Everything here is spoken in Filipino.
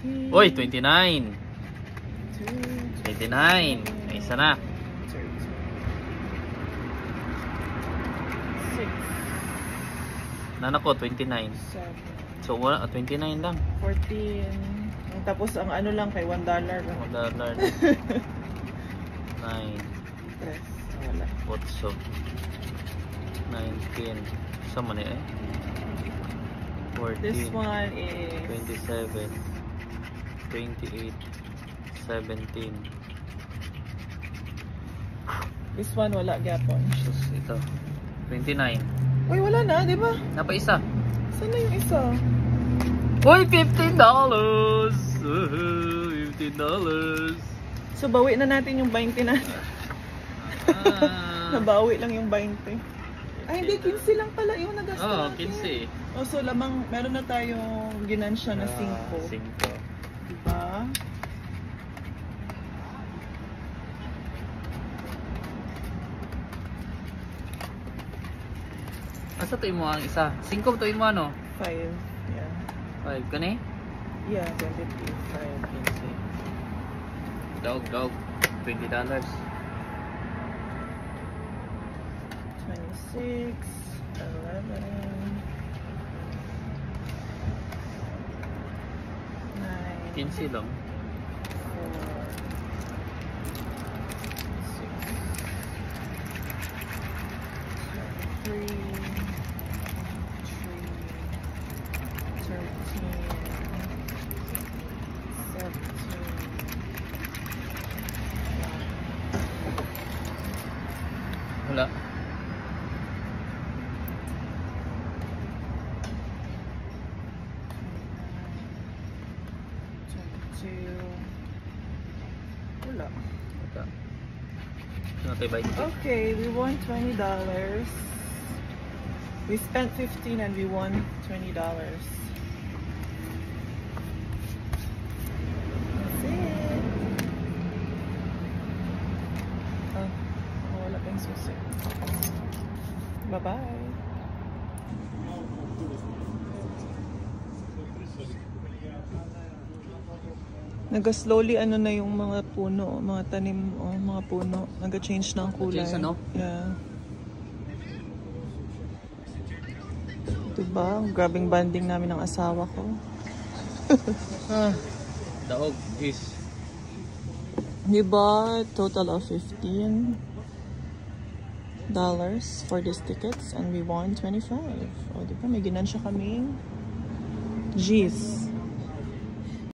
Uy, 29. 29. May isa na. 6. Nana ko, 29. 7. So, 29 lang. 14. Tapos ang ano lang kay $1 lang. $1 na. 9. 3. Wala. 8. 19. Sama na eh. 14. This one is 27. 28. 17. This one wala gyapon. Sus, ito. 29. Uy, wala na, di ba? Napa isa. Saan na yung isa? Uy, $15! $15. So, bawi na natin yung 20 na. Nabawi lang yung 20. Ay, hindi, 15 lang pala yung nagasta natin. 15. Oh, so, lamang, meron na tayong ginansya na 5. 5. Diba? Asa to mo ang isa? 5 to mo ano? 5. Yeah. 5 kani? Yeah, 23. 5. Dog. $20. 26. 11. 9. 15 lang. 4. 6. 3. 13. 17. Wala. Wala. Ito. Ano tayo ba ito? Okay, we won $20. We spent 15 and we won $20. That's it. Oh, wala pa yung susi. Bye-bye. Naga-slowly ano na yung mga puno, mga tanim, mga puno. Naga-change na ang kulay. Change ano? Yeah. Diba? Grabing banding namin ng asawa ko. Daog is Diba? Total of $15 for these tickets and we won 25. O diba? May ginansya kaming G's.